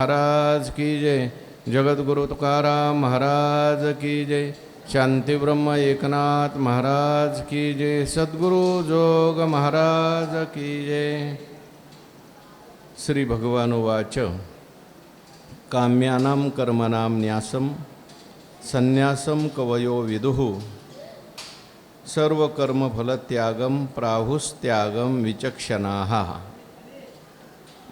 महाराज की जय। जगद्गुरु तुकाराम महाराज की जय। शांती ब्रह्म एकनाथ महाराज की जय। सद्गुरु जोग महाराज की जय। श्री भगवान उवाच काम्यानां कर्मणां न्यासं संन्यासं कवयो विदुः सर्वकर्मफलत्यागं प्राहुस्त्यागं विचक्षणाः।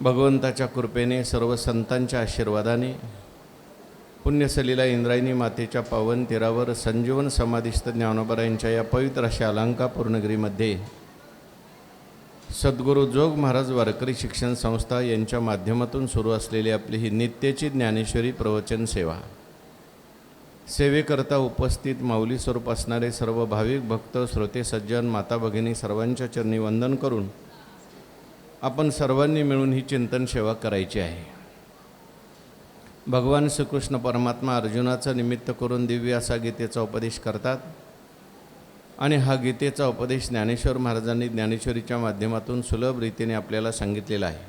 भगवंताच्या कृपेने सर्व संतांच्या आशीर्वादाने पुण्यसलीला इंद्रायणी मातेच्या पावन तीरावर संजीवन समाधिस्थ ज्ञानोबरायांच्या या पवित्र अशा अलंका पूर्णगिरीमध्ये सद्गुरू जोग महाराज वारकरी शिक्षण संस्था यांच्या माध्यमातून सुरू असलेली आपली ही नित्याची ज्ञानेश्वरी प्रवचन सेवा सेवेकरता उपस्थित माऊली स्वरूप असणारे सर्व भाविक भक्त श्रोते सज्जन माता भगिनी सर्वांच्या चरणी वंदन करून आपण सर्वांनी मिळून ही चिंतन सेवा करायची आहे। भगवान श्रीकृष्ण परमात्मा अर्जुनाचा निमित्त करून दिव्य असा गीतेचा उपदेश करतात आणि हा गीतेचा उपदेश ज्ञानेश्वर महाराजांनी ज्ञानेश्वरीच्या माध्यमातून सुलभ रीतीने आपल्याला सांगितलेला आहे।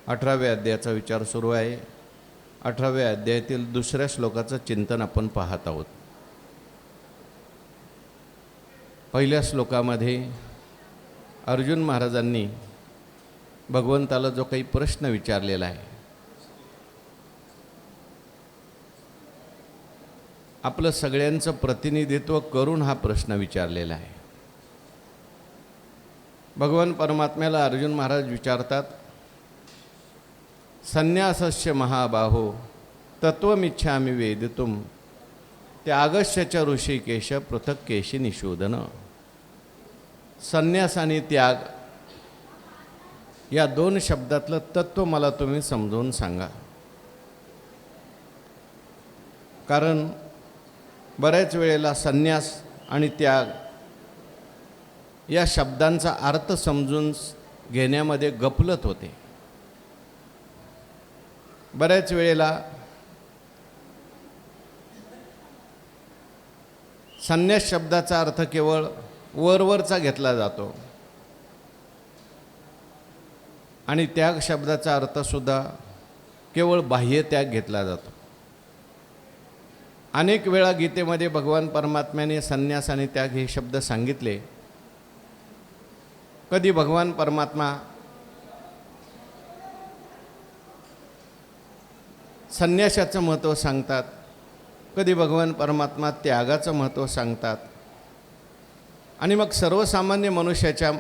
18व्या अध्यायाचा विचार सुरू आहे। 18व्या अध्यायातील दुसऱ्या श्लोकाचं चिंतन आपण पाहत आहोत। पहिल्या श्लोकामध्ये अर्जुन महाराजांनी भगवंताला जो काही प्रश्न विचारलेला आहे, आपलं सगळ्यांचं प्रतिनिधित्व करून हा प्रश्न विचारलेला आहे। भगवान परमात्म्याला अर्जुन महाराज विचारतात, संन्यासस्य महाबाहो तत्वमिच्छामि वेदितुम त्यागस्य च ऋषिकेश पृथक् केशी निषूदन। संन्यास आणि त्याग या दोन शब्दातलं तत्व मला तुम्ही समजावून सांगा। कारण बऱ्याच वेळेला संन्यास आणि त्याग या शब्दांचा अर्थ समजून घेण्यामध्ये गफलत होते। बऱ्याच वेळेला संन्यास शब्दाचा अर्थ केवळ वरवरचा घेतला जातो आणि त्याग शब्दाचा अर्थसुद्धा केवळ बाह्य त्याग घेतला जातो। अनेक वेळा गीतेमध्ये भगवान परमात्म्याने संन्यास आणि त्याग हे शब्द सांगितले। कधी भगवान परमात्मा संन्यासाचं महत्त्व सांगतात, कधी भगवान परमात्मा त्यागाचं महत्त्व सांगतात आणि मग सर्वसामान्य मनुष्याच्या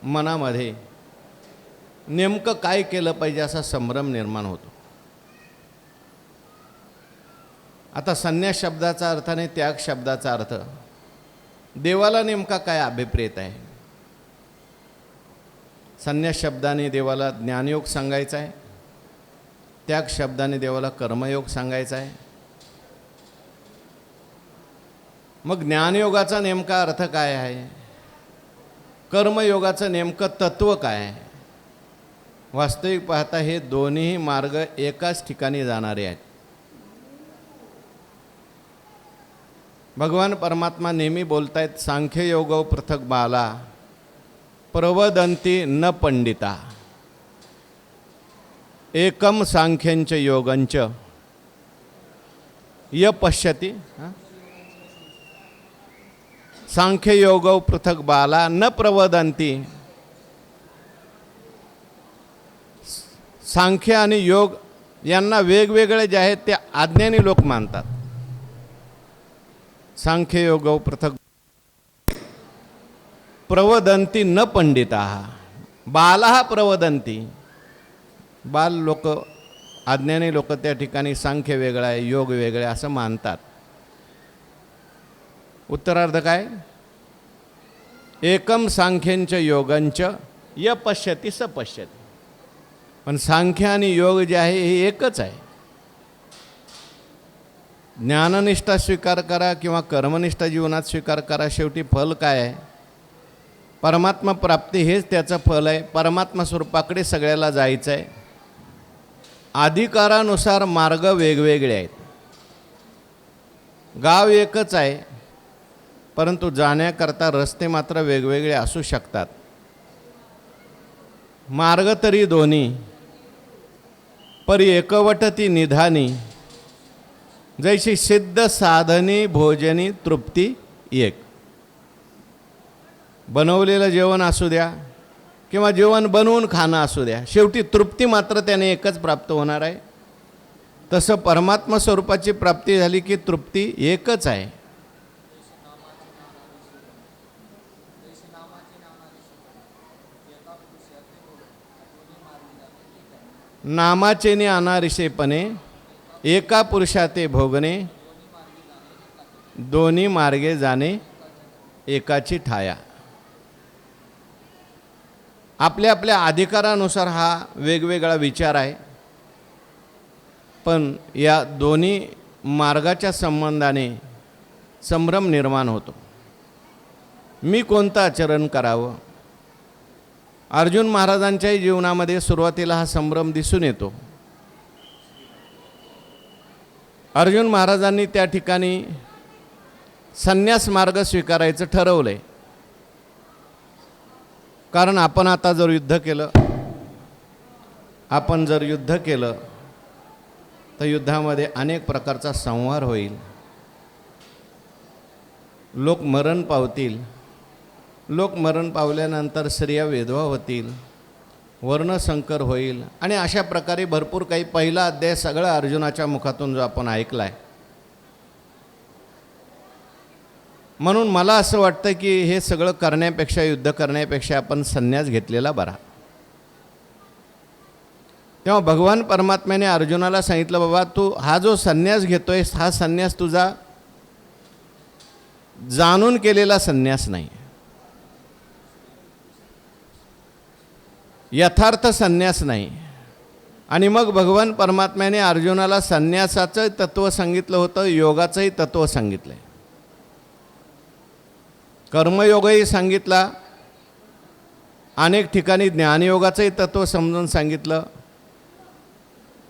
मनामध्ये नेमकं काय केलं पाहिजे असा संभ्रम निर्माण होतो। आता संन्यास शब्दाचा अर्थ आणि त्याग शब्दाचा अर्थ देवाला नेमका काय अभिप्रेत आहे? संन्यास शब्दाने देवाला ज्ञानयोग सांगायचा आहे, त्याग शब्दाने देवाला कर्मयोग सांगायचा आहे। मग ज्ञानयोगाचा नेमका अर्थ काय आहे? कर्मयोगाचं नेमकं तत्व काय आहे? वास्तविक पाहता हे दोन्ही मार्ग एकाच ठिकाणी जाणारे आहेत। भगवान परमात्मा नेहमी बोलतायत, सांख्ययोगो पृथक बाला प्रवदंती न पंडिता एकम सांख्यंच योगंच य पश्यति। सांख्ययोगो पृथक बाला न प्रवदंती। सांख्य आणि योग यांना वेगवेगळे जे आहेत ते अज्ञानी लोक मानतात। सांख्य योग पृथक प्रवदंती न पंडिता बालः प्रवदंती। बाल लोक अज्ञानी लोक त्या ठिकाणी सांख्य वेगळा आहे योग वेगळे असं मानतात। उत्तरार्ध काय? एकम सांख्यंच योगंच य पश्यति स पश्यति। पण सांख्य आणि योग जे आहे हे एकच आहे। ज्ञाननिष्ठा स्वीकार करा किंवा कर्मनिष्ठा जीवनात स्वीकार करा, शेवटी फल काय आहे? परमात्मा प्राप्ती हेच त्याचं फल आहे। परमात्मा स्वरूपाकडे सगळ्याला जायचं आहे। अधिकारानुसार मार्ग वेगवेगळे आहेत। गाव एकच आहे परंतु जाण्याकरता रस्ते मात्र वेगवेगळे असू शकतात। मार्ग तरी दोन्ही, परी एकवटती निधानी, जैशी सिद्ध साधनी भोजनी तृप्ती एक. बनवलेलं जेवण असू द्या किंवा जेवण बनवून खाणं असू द्या, शेवटी तृप्ती मात्र त्याने एकच प्राप्त होणार आहे. तसं परमात्मा स्वरूपाची प्राप्ती झाली की तृप्ती एकच आहे. नामाचे नि अनारिसेपणे, एका पुरुषाते भोगणे, दोन्ही मार्गे जाणे एकाची ठाया. आपल्या आपल्या अधिकारानुसार हा वेगवेगळा विचार आहे, पण या दोन्ही मार्गाच्या संबंधाने संभ्रम निर्माण होतो. मी कोणतं आचरण करावं? अर्जुन महाराजांच्याही जीवनामध्ये सुरुवातीला हा संभ्रम दिसून येतो. अर्जुन महाराजांनी त्या ठिकाणी संन्यास मार्ग स्वीकारायचं ठरवलंय. कारण आपण आता जर युद्ध केलं तर युद्धामध्ये अनेक प्रकारचा संहार होईल, लोक मरण पावतील. लोक मरण पावल्यानंतर स्त्रिया विधवा होतील, वर्णसंकर होईल आणि अशा प्रकारे भरपूर काही. पहिला अध्याय सगळं अर्जुनाच्या मुखातून जो आपण ऐकला आहे. म्हणून मला असं वाटतं की हे सगळं करण्यापेक्षा, युद्ध करण्यापेक्षा आपण संन्यास घेतलेला बरा. तेव्हा भगवान परमात्म्याने अर्जुनाला सांगितलं, बाबा तू हा जो संन्यास घेतोय हा संन्यास तुझा जाणून केलेला संन्यास नाही, यथार्थ संन्यास नाही. आणि मग भगवान परमात्म्याने अर्जुनाला संन्यासाचं तत्त्व सांगितलं होतं, योगाचंही तत्त्व सांगितलं आहे, कर्मयोगही सांगितला, अनेक ठिकाणी ज्ञानयोगाचंही तत्त्व समजून सांगितलं.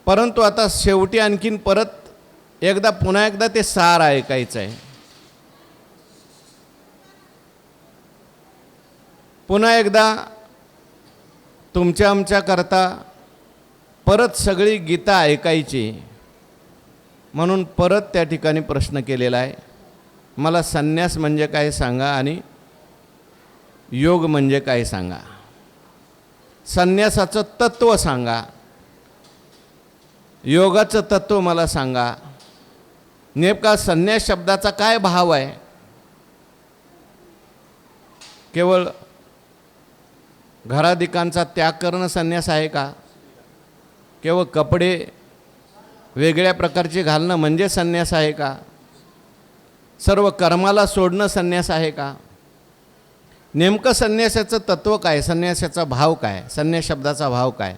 परंतु आता शेवटी आणखीन परत पुन्हा एकदा ते सार ऐकायचं आहे. पुन्हा एकदा तुमच्या आमच्याकरता परत सगळी गीता ऐकायची. म्हणून परत त्या ठिकाणी प्रश्न केलेला आहे, मला संन्यास म्हणजे काय सांगा आणि योग म्हणजे काय सांगा. संन्यासाचं तत्त्व सांगा, योगाचं तत्त्व मला सांगा. नेमका संन्यास शब्दाचा काय भाव आहे? केवळ घराधिकांचा त्याग करणं संन्यास आहे का? केवळ कपडे वेगळ्या प्रकारचे घालणं म्हणजे संन्यास आहे का? सर्व कर्माला सोडणं संन्यास आहे का? नेमकं संन्यासाचं तत्त्व काय? संन्यासाचा भाव काय? संन्यास शब्दाचा भाव काय?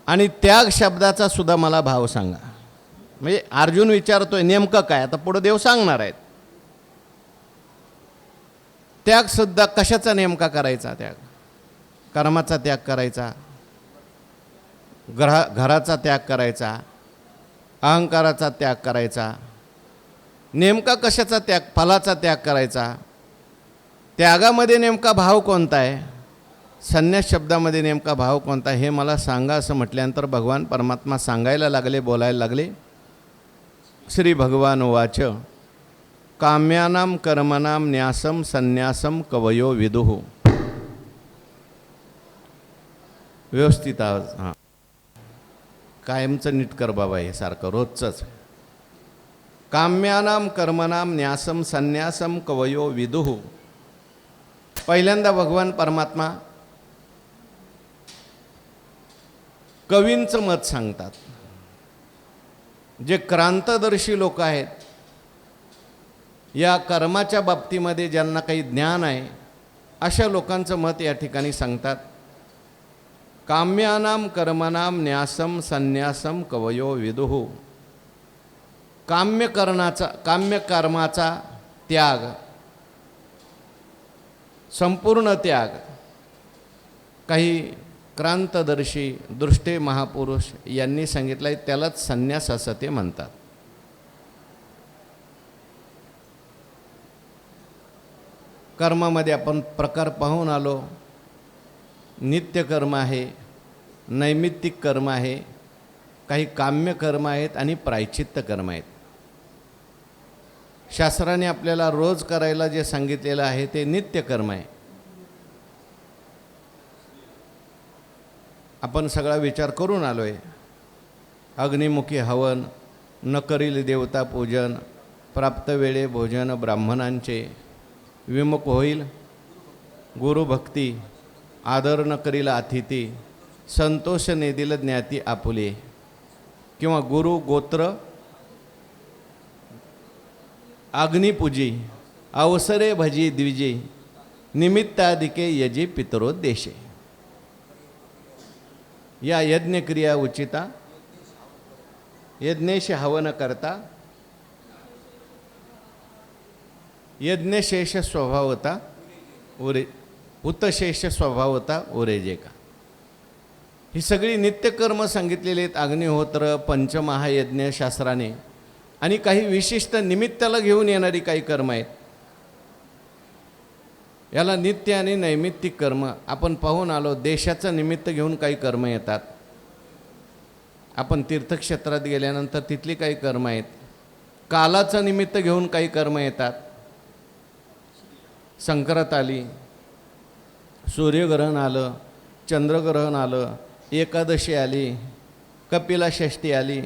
आणि त्याग शब्दाचा सुद्धा मला भाव सांगा. म्हणजे अर्जुन विचारतोय नेमकं काय. आता पुढे देव सांगणार आहेत. त्याग सुद्धा कशाचा नेमका करायचा? त्याग कर्माचा त्याग करायचा, घराचा त्याग करायचा, अहंकाराचा त्याग करायचा. नेमका कशाचा त्याग? फलाचा त्याग करायचा. त्यागामध्ये नेमका भाव कोणता आहे? संन्यास शब्दामध्ये नेमका भाव कोणता? हे मला सांगा असं म्हटल्यानंतर भगवान परमात्मा सांगायला लागले, बोलायला लागले. श्री भगवान वाच, काम्यानाम कर्मणाम न्यासम संन्यासम कवयो विदुः. व्यवस्थित आवाज. हां, कायमचं नीट कर बाबा, हे सारखं रोजचंच. काम्यानाम कर्मणाम न्यासम संन्यासम कवयो विदुः. पहिल्यांदा भगवान परमात्मा कवींचं मत सांगतात. जे क्रांतदर्शी लोक आहेत, या कर्माच्या बाबतीमध्ये ज्यांना काही ज्ञान आहे, अशा लोकांचं मत या ठिकाणी सांगतात. काम्यानाम कर्मणाम न्यासम संन्यासम कवयो विदुः. काम्य कर्माचा त्याग, संपूर्ण त्याग, काही क्रांतदर्शी दृष्टे महापुरुष यांनी सांगितलं आहे, त्यालाच संन्यास असं ते म्हणतात. कर्मामध्ये आपण प्रकार पाहून आलो. नित्यकर्म आहे, नैमित्तिक कर्म आहे, काही काम्य कर्म आहेत आणि प्रायश्चित्त कर्म आहेत. शास्त्राने आपल्याला रोज करायला जे सांगितलेलं आहे ते नित्य कर्म आहे. आपण सगळा विचार करून आलो आहे. अग्निमुखी हवन, न करील देवता पूजन, प्राप्त वेळे भोजन ब्राह्मणांचे, विमुख होईल गुरुभक्ती, आदर न करील अतिथी, संतोष नेदिल ज्ञाती आपुले, किंवा गुरु गोत्र अग्निपूजी, अवसरे भजी द्विजे, निमित्तादिके यजी पितरोद्देशे. या यज्ञक्रिया उचिता, यज्ञेश हवन करता, यज्ञशेष स्वभावता उरे उत्तशेष स्वभावता उरेजे का. ही सगळी नित्यकर्म सांगितलेली आहेत अग्निहोत्र, पंचमहायज्ञ शास्त्राने, आणि काही विशिष्ट निमित्ताला घेऊन येणारी काही कर्म आहेत. याला नित्य आणि नैमित्तिक कर्म आपण पाहून आलो. देशाचं निमित्त घेऊन काही कर्म येतात. आपण तीर्थक्षेत्रात गेल्यानंतर तिथली काही कर्म आहेत. कालाचं निमित्त घेऊन काही कर्म येतात. संक्रांत आली, सूर्यग्रहण आलं, चंद्रग्रहण आलं, एकादशी आली, कपिला षष्ठी आली,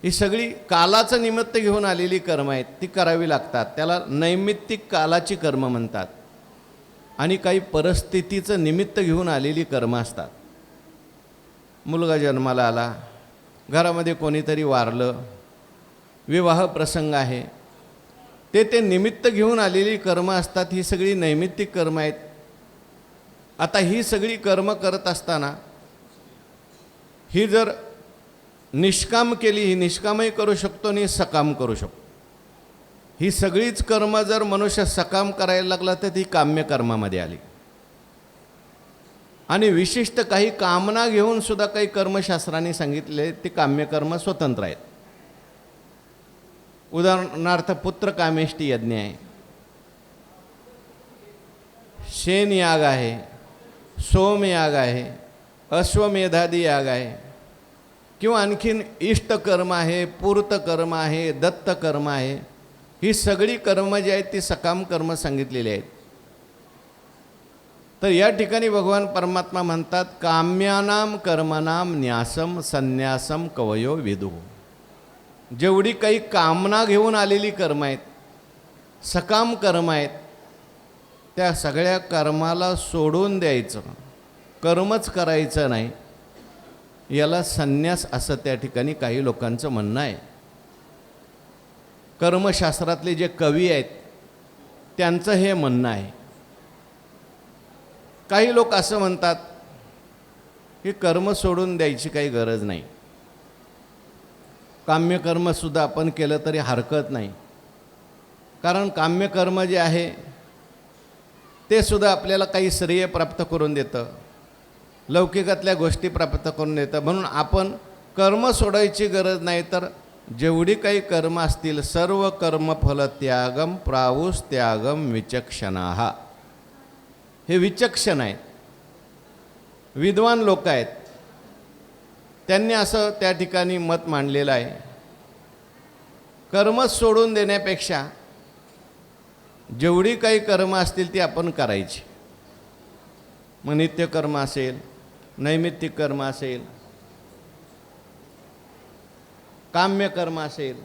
ही सगळी कालाचं निमित्त घेऊन आलेली कर्म आहेत. ती करावी लागतात. त्याला नैमित्तिक कालाची कर्म म्हणतात. आणि काही परिस्थितीचं निमित्त घेऊन आलेली कर्म असतात. मुलगा जन्माला आला, घरामध्ये कोणीतरी वारलं, विवाह प्रसंग आहे, ते निमित्त घेऊन आलेली कर्म असतात. ही सगळी नैमित्तिक कर्म आहेत. आता ही सगळी कर्म करत असताना ही जर निष्काम केली, ही निष्कामही करू शकतो आणि सकाम करू शकतो. ही सगळीच कर्म जर मनुष्य सकाम करायला लागला तर ती काम्य कर्मामध्ये आली. आणि विशिष्ट काही कामना घेऊन सुद्धा काही कर्मशास्त्राने सांगितले ते काम्य कर्म स्वतंत्र आहेत. उदाहरणार्थ पुत्र कामेष्टी यज्ञ आहे, शेन याग आहे, सोमयाग आहे, अश्वमेधादी याग आहे, किंवा आणखीन इष्टकर्म आहे, पूर्तकर्म आहे, दत्तकर्म आहे. ही सगळी कर्म जी आहेत ती सकाम कर्म सांगितलेली आहेत. तर या ठिकाणी भगवान परमात्मा म्हणतात, काम्यानाम कर्मनाम न्यासम संन्यासम कवयो विदुः. जेवढी काही कामना घेऊन आलेली कर्म आहेत, सकाम कर्म आहेत, त्या सगळ्या कर्माला सोडून द्यायचं, कर्मच करायचं नाही, याला संन्यास असं त्या ठिकाणी काही लोकांचं म्हणणं आहे. कर्मशास्त्रातले जे कवी आहेत त्यांचं हे म्हणणं आहे. काही लोक असं म्हणतात की कर्म सोडून द्यायची काही गरज नाही, काम्यकर्मसुद्धा आपण केलं तरी हरकत नाही. कारण काम्यकर्म जे आहे ते सुद्धा आपल्याला काही श्रेय प्राप्त करून देतं, लौकिकातल्या गोष्टी प्राप्त करून देतं. म्हणून आपण कर्म सोडायची गरज नाही, तर जेवढी काही कर्म असतील सर्व कर्मफल त्यागम प्रावुस त्यागम विचक्षणाः. हे विचक्षण आहेत, विद्वान लोक आहेत, त्यांनी असं त्या ठिकाणी मत मांडलेलं आहे. कर्म सोडून देण्यापेक्षा जेवढी काही कर्म असतील ती आपण करायची. मग नित्यकर्म असेल, नैमित्तिक कर्म असेल, काम्य कर्म असेल,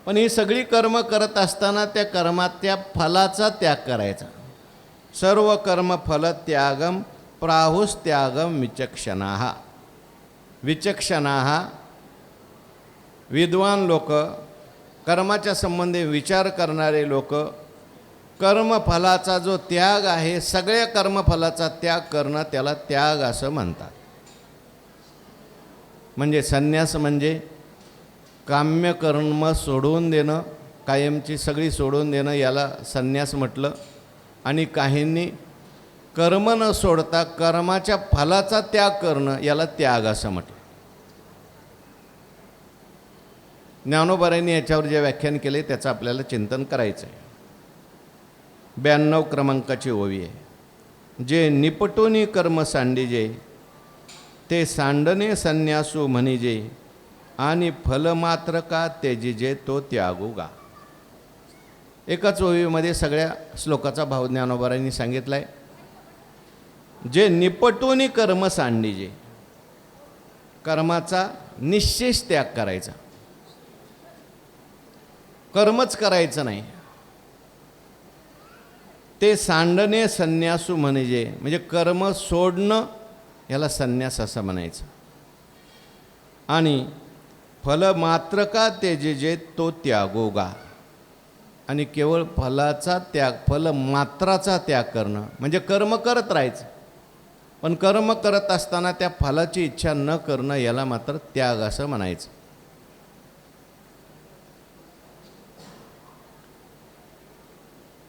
पण ही सगळी कर्म करत असताना त्या कर्मात त्या फलाचा त्याग करायचा. सर्व कर्म फल त्यागम प्राहुस त्यागम विचक्षणाः. विचक्षणाः विद्वान लोक, कर्माच्या संबंधी विचार करणारे लोक, कर्मफलाचा जो त्याग आहे, सगळ्या कर्मफलाचा त्याग करणं त्याला त्याग असं म्हणतात. म्हणजे संन्यास म्हणजे काम्य कर्म सोडून देणं, कायमची सगळी सोडून देणं, याला संन्यास म्हटलं. आणि काहींनी कर्म न सोडता कर्माच्या फलाचा त्याग करणं याला त्याग असं म्हटलं. ज्ञानोबारांनी याच्यावर जे व्याख्यान केले त्याचं आपल्याला चिंतन करायचं आहे. 92 क्रमांकाची ओवी आहे. जे निपटोनी कर्म सांडिजे ते सांडणे संन्यासू म्हणिजे आणि फल मात्र का त्यजिजे तो त्यागोगा. एकाच ओळीमध्ये सगळ्या श्लोकाचा भाव ज्ञानोबारांनी सांगितला आहे. जे निपटून कर्म सांडिजे, कर्माचा निश्चेष त्याग करायचा, कर्मच करायचं नाही. ते सांडणे संन्यासू म्हणजे म्हणजे कर्म सोडणं याला संन्यास असं म्हणायचं. आणि फल मात्र का त्यजिजे तो त्यागोगा, आणि केवळ फलाचा त्याग, फल मात्राचा त्याग करणं म्हणजे कर्म करत राहायचं, पण कर्म करत असताना त्या फलाची इच्छा न करणं याला मात्र त्याग असं म्हणायचं.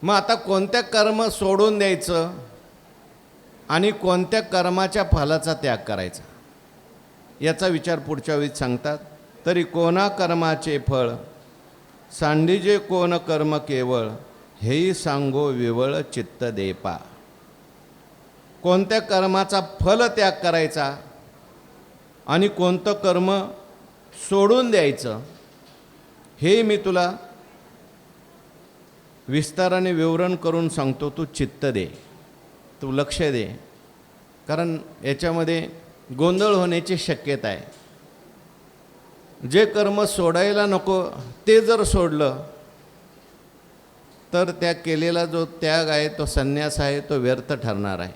मग आता कोणत्या कर्म सोडून द्यायचं आणि कोणत्या कर्माच्या फलाचा त्याग करायचा याचा विचार पुढच्या वेळी सांगतात. तरी कोणा कर्माचे फळ सांडिजे कोण कर्म केवळ, हेही सांगो विवळ चित्त देपा. कोणत्या कर्माचा फल त्याग करायचा आणि कोणतं कर्म सोडून द्यायचं हे मी तुला विस्ताराने विवरण करून सांगतो. तू चित्त दे, तू लक्ष दे, कारण याच्यामध्ये गोंधळ होण्याची शक्यता आहे. जे कर्म सोडायला नको ते जर सोडलं तर त्या केलेला जो त्याग आहे, तो संन्यास आहे, तो व्यर्थ ठरणार आहे.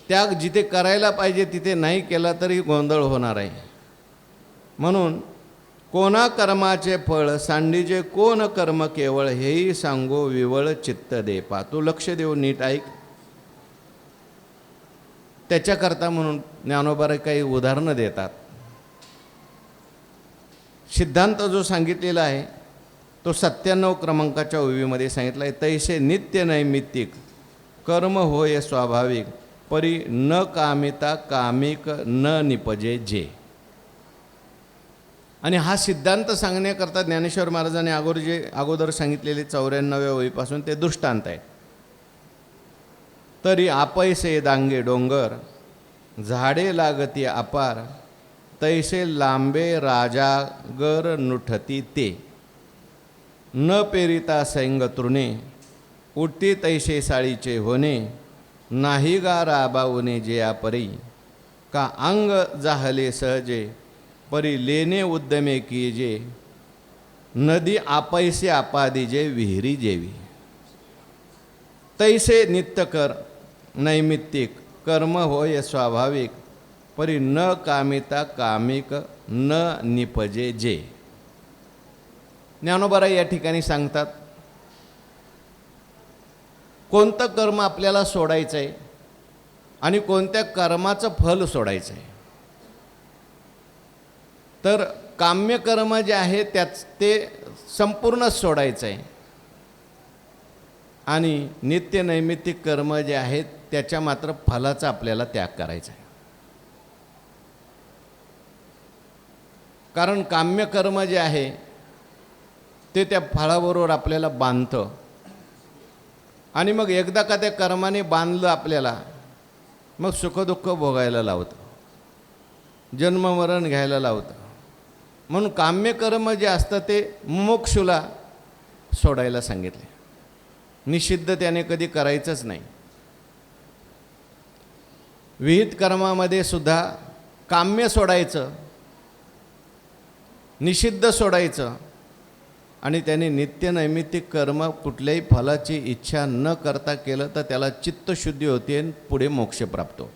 त्याग जिथे करायला पाहिजे तिथे नाही केला तरी गोंधळ होणार आहे. म्हणून कोणा कर्माचे फळ सांडिजे कोण कर्म केवळ, हेही सांगो विवळ चित्त देपा. तू लक्ष देऊन नीट ऐक. त्याच्याकरता म्हणून ज्ञानोबा काही उदाहरणं देतात. सिद्धांत जो सांगितलेला आहे तो 97 क्रमांकाच्या ओवीमध्ये सांगितला आहे. तैसे नित्य नैमित्तिक कर्म होय स्वाभाविक, परी न कामिता कामिक न निपजे जे. आणि हा सिद्धांत सांगण्याकरता ज्ञानेश्वर महाराजांनी अगोदर सांगितलेले 94व्या ओळीपासून ते दृष्टांत आहे. तरी आपैसे दांगे डोंगर, झाडे लागती अपार, तैसे लांबे राजागर नुठती ते, न पेरिता सैंग तृणे, उठती तैसे साळीचे होणे, नाही गा राबावणे जे आपरी, का अंग जाहले सहजे, परी लेने उद्यमे कीजे, नदी आपैसे आपादिजे विहिरी जेवी. तैसे नित्य कर नैमित्तिक कर्म होय स्वाभाविक, परी न कामिता कामिक न निपजे जे. ज्ञानोबा या ठिकाणी सांगतात कोणतं कर्म आपल्याला सोडायचं आहे आणि कोणत्या कर्माचं फल सोडायचं आहे. तर काम्य कर्म जे आहे त्याच ते संपूर्णच सोडायचं आहे आणि नित्य नैमित्तिक कर्म जे आहेत त्याच्या मात्र फलाचा आपल्याला त्याग करायचा आहे. कारण काम्य कर्म जे आहे ते त्या फळाबरोबर आपल्याला बांधतं आणि मग एकदा का त्या कर्माने बांधलं आपल्याला, मग सुखदुःख भोगायला लावतं, जन्ममरण घ्यायला लावतं. म्हणून काम्य कर्म जे असतं ते मोक्षुला सोडायला सांगितले. निषिद्ध त्याने कधी करायचंच नाही. विहित कर्मामध्ये सुद्धा काम्य सोडायचं, निषिद्ध सोडायचं आणि त्याने नित्य नैमित्तिक कर्म कुठल्याही फलाची इच्छा न करता केलं तर त्याला चित्तशुद्धी होते आणि पुढे मोक्ष प्राप्त होतो.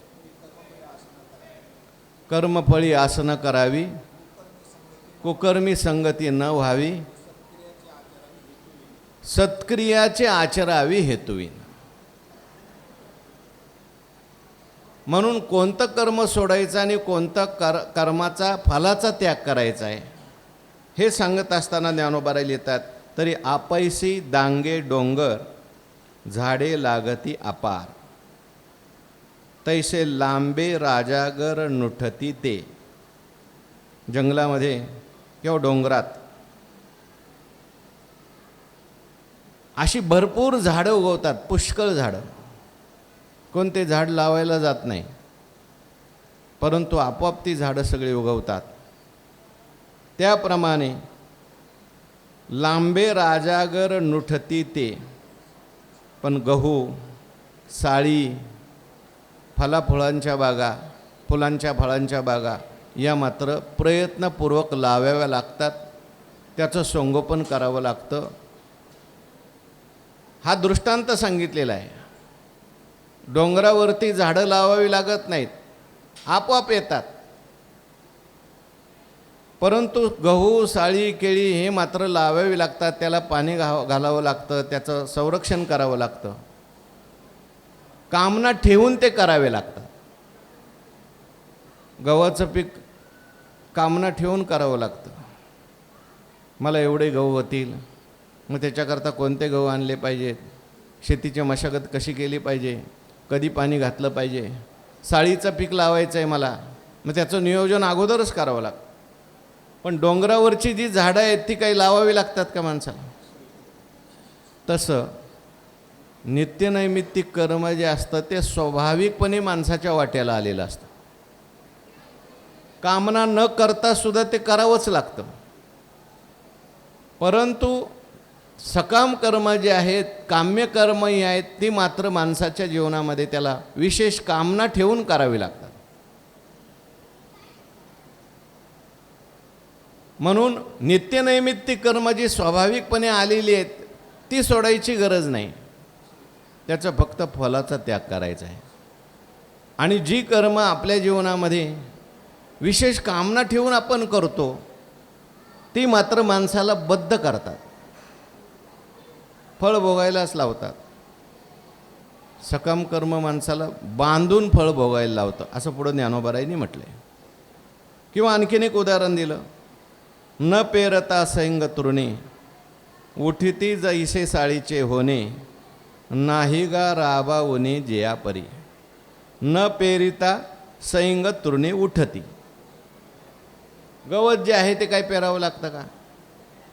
कर्मफळी आसन करावी, कुकर्मी संगती न व्हावी, सत्क्रियाचे आचरावी हेतुवीन. म्हणून कोणतं कर्म सोडायचं आणि कोणता कर्माचा फलाचा त्याग करायचा आहे हे सांगत असताना ज्ञानोबा लिहितात. तरी आपैसी दांगे डोंगर, झाडे लागती अपार, तैसे लांबे राजागर नुठती ते. जंगलामध्ये किंवा डोंगरात अशी भरपूर झाडं उगवतात, पुष्कळ झाडं. कोणते झाड लावायला जात नाही, परंतु आपोआप ती झाडं सगळी उगवतात. त्याप्रमाणे लांबे राजागर नुठती ते, पण गहू, साळी, फळांच्या बागा, फुलांच्या फळांच्या बागा या मात्र प्रयत्नपूर्वक लावाव्या लागतात. त्याचं संगोपन करावं लागतं. हा दृष्टांत सांगितलेला आहे. डोंगरावरती झाडं लावावी लागत नाहीत, आपोआप येतात. परंतु गहू, साळी, केळी हे मात्र लावावी लागतात. त्याला पाणी घालावं लागतं, त्याचं संरक्षण करावं लागतं. कामना ठेवून ते करावे लागतात. गव्हाचं पीक कामना ठेवून करावं लागतं. मला एवढे गहू होतील, मग त्याच्याकरता कोणते गहू आणले पाहिजेत, शेतीची मशागत कशी केली पाहिजे, कधी पाणी घातलं पाहिजे. साळीचं पीक लावायचं आहे मला, मग त्याचं नियोजन अगोदरच करावं लागतं. पण डोंगरावरची जी झाडं आहेत ती काही लावावी लागतात का माणसाला? तसं नित्यनैमित्तिक कर्म जे असतं ते स्वाभाविकपणे माणसाच्या वाट्याला आलेलं असतं. कामना न करता सुद्धा ते करावंच लागतं. परंतु सकाम कर्म जे आहेत, काम्य कर्म ही आहेत, ती मात्र माणसाच्या जीवनामध्ये त्याला विशेष कामना ठेवून करावी लागतात. म्हणून नित्यनैमित्तिक कर्म जी स्वाभाविकपणे आलेली आहेत ती सोडायची गरज नाही. त्याचं फक्त फलाचा त्याग करायचा आहे. आणि जी कर्म आपल्या जीवनामध्ये विशेष कामना ठेवून आपण करतो ती मात्र माणसाला बद्ध करतात, फळ भोगायलाच लावतात. सकाम कर्म माणसाला बांधून फळ भोगायला लावतं, असं पुढं ज्ञानोबारायांनी म्हटलंय. किंवा आणखीन एक उदाहरण दिलं, न पेरता सैंग तृणे, उठिती जैसे साळीचे होणे, नाही गा राबा उने जेया परी. न पेरिता सैंग तृणे उठती. गवत जे आहे ते काय पेरावं लागतं का?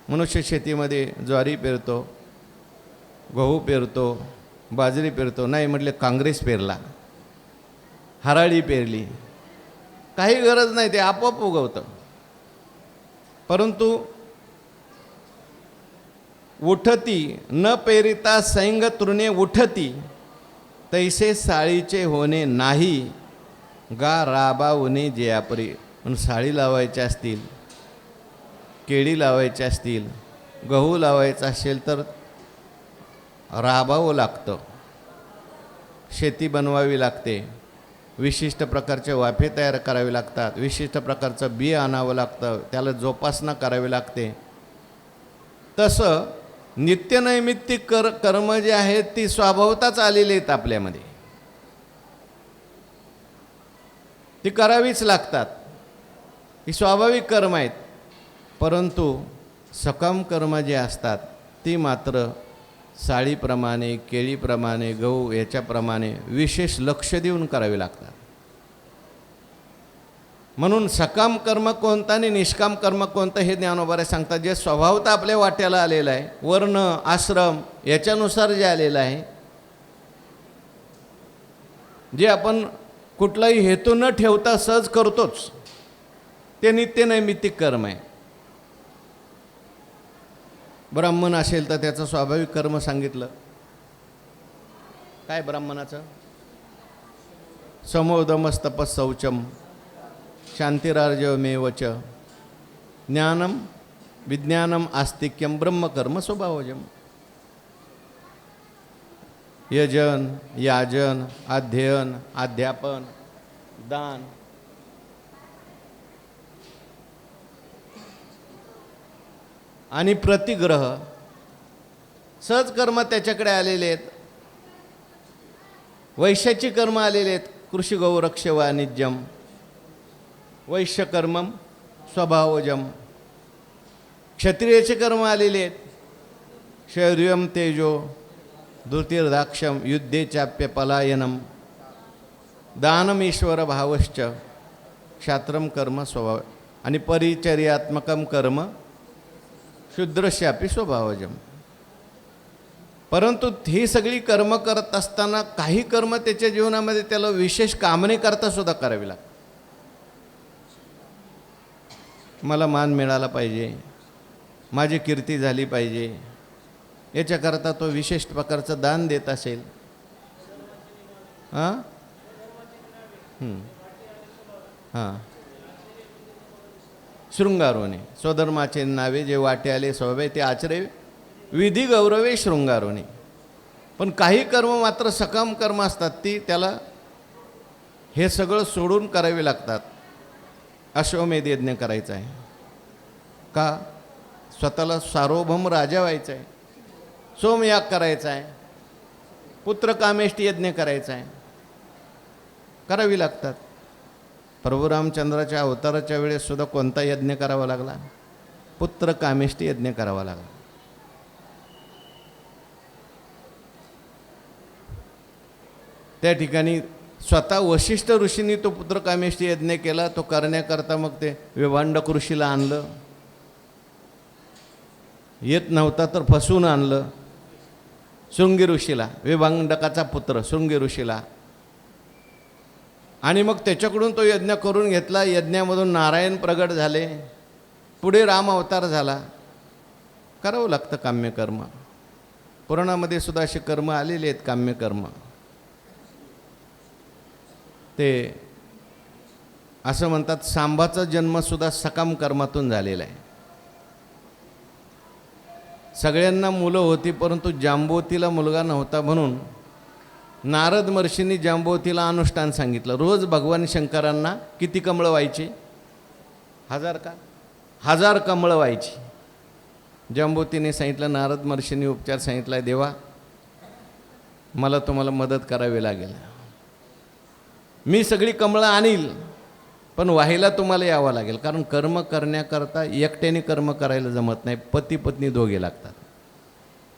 मनुष्य शेतीमध्ये ज्वारी पेरतो, गहू पेरतो, बाजरी पेरतो. नाही म्हटले काँग्रेस पेरला, हराळी पेरली, काही गरज नाही, ते आपोआप उगवतं. परंतु उठती न पेरिता सैंग तृणे उठती, तैसे साळीचे होणे नाही गा राबा उने जेयापरी. पण साळी लावायच्या असतील, केळी लावायच्या असतील, गहू लावायचा असेल तर राबावं लागतं, शेती बनवावी लागते, विशिष्ट प्रकारचे वाफे तयार करावे लागतात, विशिष्ट प्रकारचं बी आणावं लागतं, त्याला जोपासना करावी लागते. तसं नित्यनैमित्तिक कर्म जे आहेत ती स्वभावताच आलेली आहेत आपल्यामध्ये, ती करावीच लागतात, ही स्वाभाविक कर्म आहेत. परंतु सकाम कर्म जे असतात ती मात्र साळीप्रमाणे, केळीप्रमाणे, गहू याच्याप्रमाणे विशेष लक्ष देऊन करावी लागतात. म्हणून सकाम कर्म कोणतं आणि निष्काम कर्म कोणतं हे ज्ञानोबारे सांगतात. जे स्वभावता आपल्या वाट्याला आलेलं आहे, वर्ण आश्रम याच्यानुसार जे आलेलं आहे, जे आपण कुठलाही हेतू न ठेवता सहज करतोच, ते नित्यनैमित्तिक कर्म आहे. ब्राह्मण असेल तर त्याचं स्वाभाविक कर्म सांगितलं. काय ब्राह्मणाचं? समोदमस्तपस शौचम शांतिरार्जवमेवच ज्ञानम विज्ञानम आस्तिक्यम ब्रह्मकर्म स्वभावजम. यजन, याजन, अध्ययन, अध्यापन, दान, आणि प्रतिग्रह सहज कर्म त्याच्याकडे आलेले आहेत. वैश्याची कर्म आलेले आहेत, कृषी गौरक्ष वाणिज्यम, वैश्यकर्मम स्वभावजम. क्षत्रियाचे कर्म आलेले आहेत, शौर्यम तेजो धृतिर्दाक्षम युद्धे चाप्य पलायनम दानम ईश्वर भावश्च क्षात्रम कर्म स्वभाव. आणि परिचर्यात्मकम कर्म शूद्रस्यापी स्वभावजम. परंतु ही सगळी कर्म करत असताना काही कर्म त्याच्या जीवनामध्ये त्याला विशेष कामने करता सुद्धा करावी लागतात. मला मान मिळाला पाहिजे, माझी कीर्ती झाली पाहिजे, याच्याकरता तो विशेष प्रकारचं दान देत असेल. हां हां शृंगारोने स्वधर्माचे नावे जे वाटे आले स्वभावे ते आचरे विधी गौरवे शृंगारोने. पण काही कर्म मात्र सकाम कर्म असतात, ती त्याला हे सगळं सोडून करावे लागतात. अश्वमेध यज्ञ करायचा आहे का? स्वतःला सार्वभौम राजा व्हायचा आहे, सोमयाग करायचा आहे, पुत्र कामेष्टी यज्ञ करायचा आहे, करावी लागतात. प्रभू रामचंद्राच्या अवताराच्या वेळेस सुद्धा कोणता यज्ञ करावा लागला? पुत्र कामेष्टी यज्ञ करावा लागला. त्या ठिकाणी स्वतः वशिष्ठ ऋषींनी तो पुत्र कामेष्टी यज्ञ केला. तो करण्याकरता मग ते विभांडक ऋषीला आणलं, येत नव्हता तर फसवून आणलं शृंगी ऋषीला, विभांडकाचा पुत्र शृंगी ऋषीला. आणि मग त्याच्याकडून तो यज्ञ करून घेतला. यज्ञामधून नारायण प्रगट झाले, पुढे राम अवतार झाला. करावं लागतं काम्यकर्म. पुराणामध्ये सुद्धा असे कर्म आलेले आहेत, काम्यकर्म. ते असं म्हणतात सांबाचा जन्मसुद्धा सकाम कर्मातून झालेला आहे. सगळ्यांना मुलं होती, परंतु जांबवतीला मुलगा नव्हता, म्हणून नारद महर्षींनी जांबवतीला अनुष्ठान सांगितलं. रोज भगवान शंकरांना किती कमळं व्हायची? 1000 कमळं व्हायची. जांबवतीने सांगितलं, नारद महर्षींनी उपचार सांगितला, देवा मला तुम्हाला मदत करावी लागेल. मी सगळी कमळं आणील, पण व्हायला तुम्हाला यावं लागेल. कारण कर्म करण्याकरता एकट्याने कर्म करायला जमत नाही, पती पत्नी दोघे लागतात.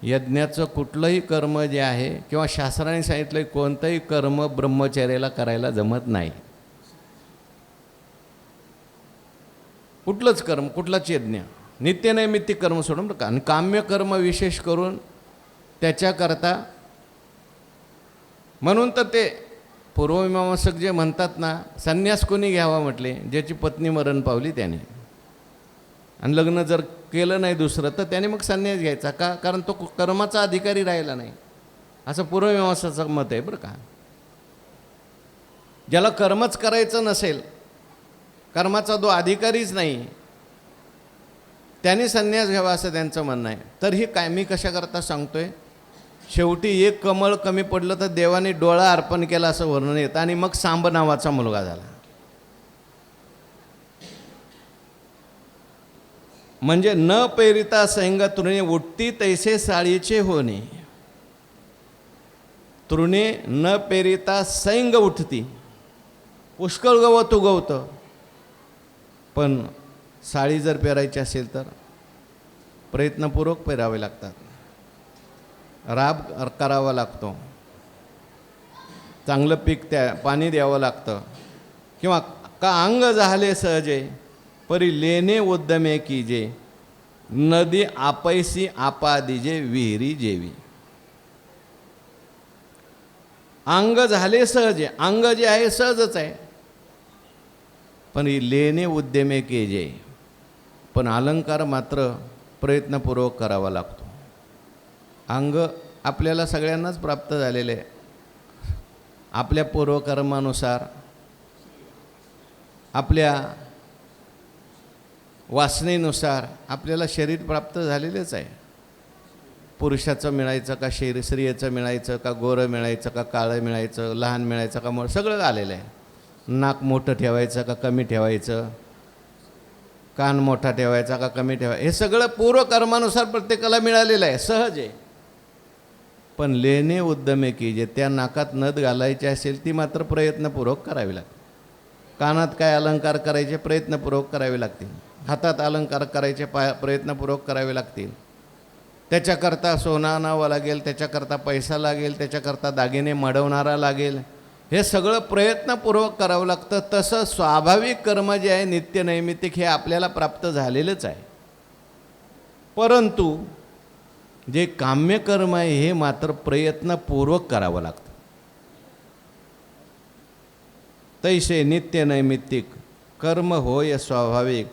यज्ञाचं कुठलंही कर्म जे आहे किंवा शास्त्राने सांगितलं कोणतंही कर्म ब्रह्मचर्याला करायला जमत नाही. कुठलंच कर्म, कुठलाच यज्ञ नित्यनैमित्तिक कर्म सोडून बरं का. आणि काम्य कर्म विशेष करून त्याच्याकरता, म्हणून तर ते पूर्वमीमांसक जे म्हणतात ना, संन्यास कोणी घ्यावा म्हटले? ज्याची पत्नी मरण पावली त्याने, आणि लग्न जर केलं नाही दुसरं तर त्याने मग संन्यास घ्यायचा का? कारण तो कर्माचा अधिकारी राहिला नाही, असं पूर्वमीमांसाचं मत आहे बरं का. ज्याला कर्मच करायचं नसेल, कर्माचा जो अधिकारीच नाही, त्याने संन्यास घ्यावा असं त्यांचं म्हणणं आहे. तर ही काय मी कशाकरता सांगतोय? शेवटी एक कमळ कमी पडलं तर देवाने डोळा अर्पण केला असं वर्णन येतं, आणि मग सांब नावाचा मुलगा झाला. म्हणजे न पेरिता सैंग तृणे उठती तैसे साळीचे होणे. तृणे न पेरिता सैंग उठती, पुष्कळ गवत उगवतं, पण साळी जर पेरायची असेल तर प्रयत्नपूर्वक पेरावे लागतात, राब करावा लागतो, चांगलं पीक त्या पाणी द्यावं लागतं. किंवा का अंग झाले सहजे परी लेणे उद्यमे कीजे, नदी आपैसी आपा दिजे विहिरी जेवी. अंग झाले सहजे, अंग जे आहे सहजच आहे, पण ही लेणे उद्यमे केजे, पण अलंकार मात्र प्रयत्नपूर्वक करावा लागतो. अंग आपल्याला सगळ्यांनाच प्राप्त झालेले आहे. आपल्या पूर्वकर्मानुसार आपल्या वासनेनुसार आपल्याला शरीर प्राप्त झालेलेच आहे. पुरुषाचं मिळायचं का स्त्रियेचं मिळायचं का गोरं मिळायचं का काळं मिळायचं, लहान मिळायचं का मोठं, सगळं आलेलं आहे. नाक मोठं ठेवायचं का कमी ठेवायचं, कान मोठा ठेवायचा का कमी ठेवायचं, हे सगळं पूर्वकर्मानुसार प्रत्येकाला मिळालेलं आहे, सहज आहे. पण लेणे उद्यमे कीजे, त्या नाकात नथ घालायची असेल ती मात्र प्रयत्नपूर्वक करावी लागते. कानात काय अलंकार करायचे प्रयत्नपूर्वक करावे लागतील, हातात अलंकार करायचे प्रयत्नपूर्वक करावे लागतील. त्याच्याकरता सोनं आणावं लागेल, त्याच्याकरता पैसा लागेल, त्याच्याकरता दागिने मडवणारा लागेल, हे सगळं प्रयत्नपूर्वक करावं लागतं. तसं स्वाभाविक कर्म जे आहे नित्यनैमित्तिक हे आपल्याला प्राप्त झालेलंच आहे. परंतु जे काम्यकर्म आहे हे मात्र प्रयत्नपूर्वक करावं लागतं. तैसे नित्यनैमित्तिक कर्म होय स्वाभाविक